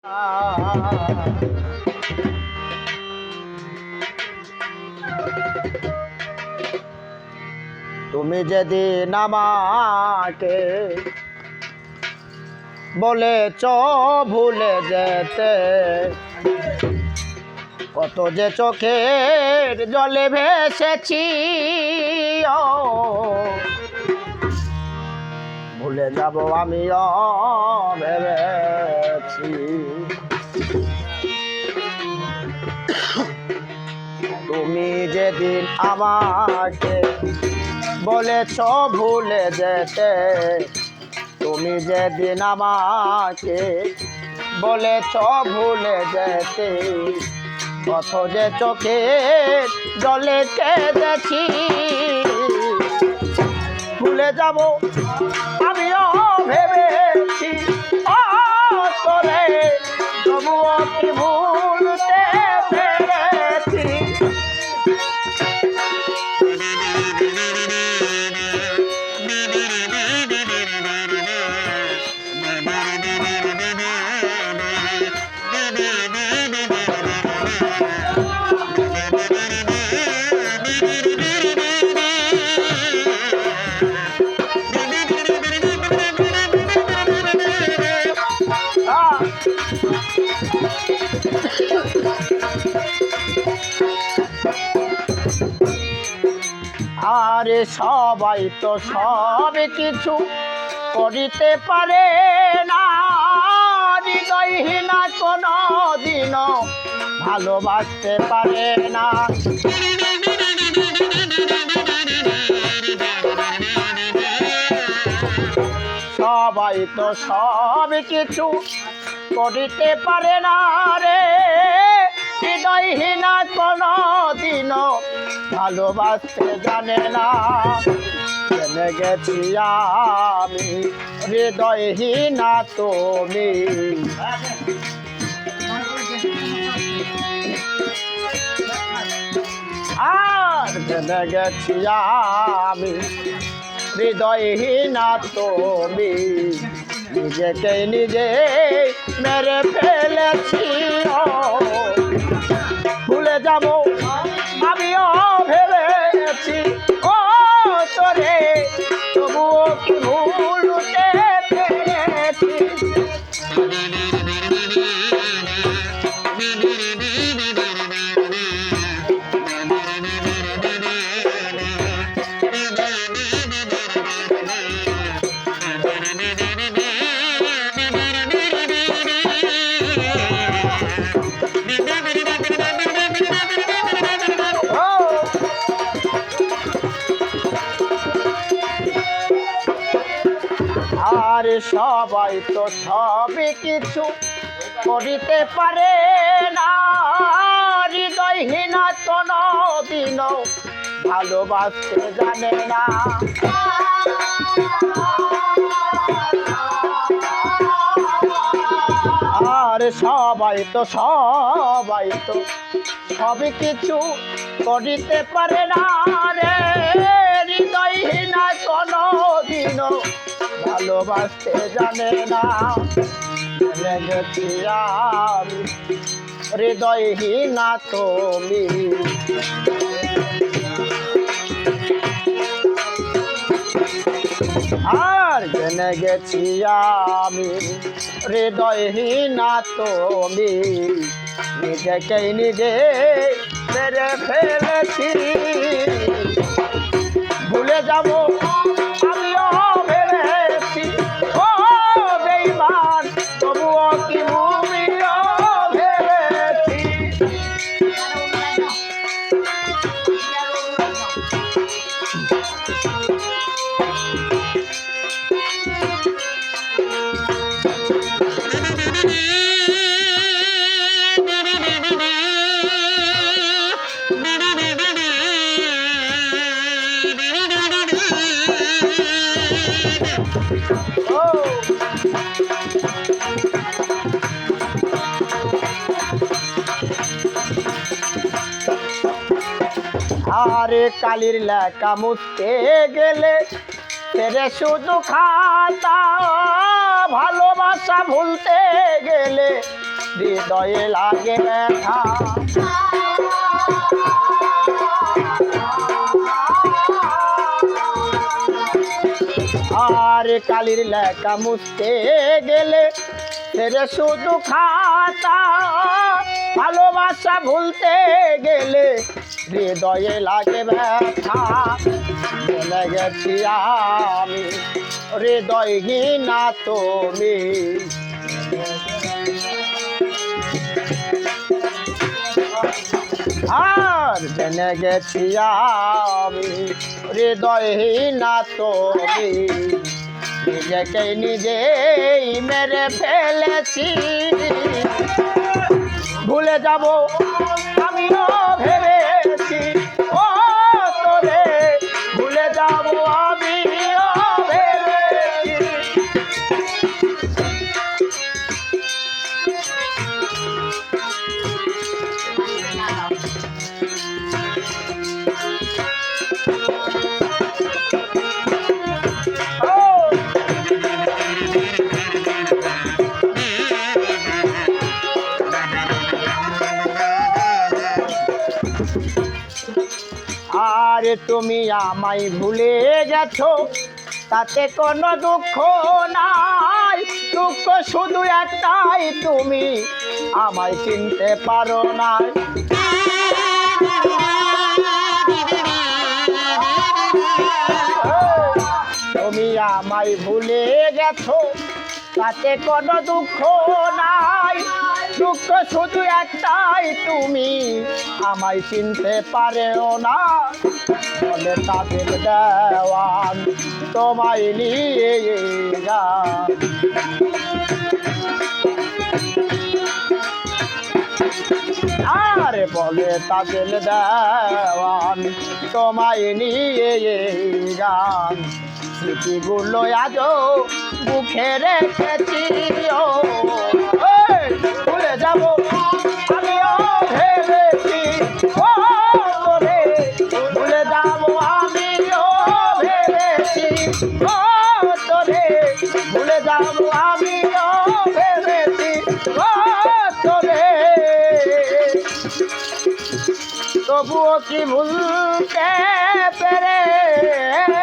তুমি যেদিন আমাকে বলেছ ভুলে যেতে, কত যে চোখের জলে ভেসেছি, ভুলে যাব আমিও ভেবেছি। তুমি যেদিন আমাকে বলেছ ভুলে যেতে, তুমি যেদিন আমাকে বলেছ ভুলে যেতে, কত যে চোখে জলে কেঁদেছি, ভুলে যাব আমিও ভেবেছি। তোরে তবুও কি ভুলতে পেরেছি। আরে সবাই তো সব কিছু করিতে পারে না, হৃদয়হীনা কোনো দিনও ভালোবাসতে পারে না। সবাই তো সব কিছু করিতে পারে না রে, হৃদয়হীনা কোনো দিনও ভালোবাসতে জানে না। জেনে গেছি আমি হৃদয়হীনা তুমি, আর জেনে গেছি আমি হৃদয়হীনা তুমি, নিজেকে নিজে মেরে ফেলেছি। ভুলে যাব আমিও ভেবেছি, ও তোরে তবুও কি ভুলতে পেরেছি। আর সবাই তো সবই কিছু করিতে পারে না, হৃদয়হীনা কোনো দিনও ভালোবাসতে জানে না। আর সবাই তো সবই কিছু করিতে পারে না রে, হৃদয়হীনা কোনো দিনও ভালোবাসতে জানে না। জেনে গেছি আমি হৃদয়হীনা তুমি, আর জেনে গেছি আমি হৃদয়হীনা তুমি, নিজেকেই নিজে মেরে ফেলেছি। ভুলে যাব আমিও ভেবেছি, ও বেঈমান তবুও কি ভুলিও ভেবেছি। আরে কালির লেখা মুছতে গেলে তেরে শুধু খাতা, ভালোবাসা ভুলতে গেলে হৃদয়ে লাগে ব্যথা। আর কালির লেখা মুছতে গেলে ছেড়ে শুধু খাতা, ভালোবাসা ভুলতে গেলে হৃদয়ে লাগে ব্যথা। বলে গেছি আমি হৃদয়হীনা তুমি, আর জেনে গেছি আমি হৃদয়হীনা তুমি। নিজেকে নিজেই মেরে ফেলেছি, ভুলে যাব আমিও ভেবেছি। ও তোরে ভুলে যাব আমিও ভেবেছি। আর তুমি আমায় ভুলে গেছো, তাতে কোনো দুঃখ নাই। দুঃখ শুধু একটাই, তুমি আমায় চিনতে পারো না। তুমি আমায় ভুলে গেছো, তাতে কোনো দুঃখ নাই। দুঃখ শুধু একটাই, তুমি আমায় চিনতে পারেও না। বলে তাদের দেওয়ান তোমায় নিয়ে গান, আর বলে তাদের দেওয়ান তোমায় নিয়ে গান। স্মৃতিগুলো আজও বুকে রেখেছি, ও ভুলে যাব আমিও ভেবেছি। ও রে ভুলে যাব আমিও ভেবেছি। ও তোরে ভুলে যাব আমিও ভেবেছি। ও তোরে তবুও কি ভুলতে পেরেছি।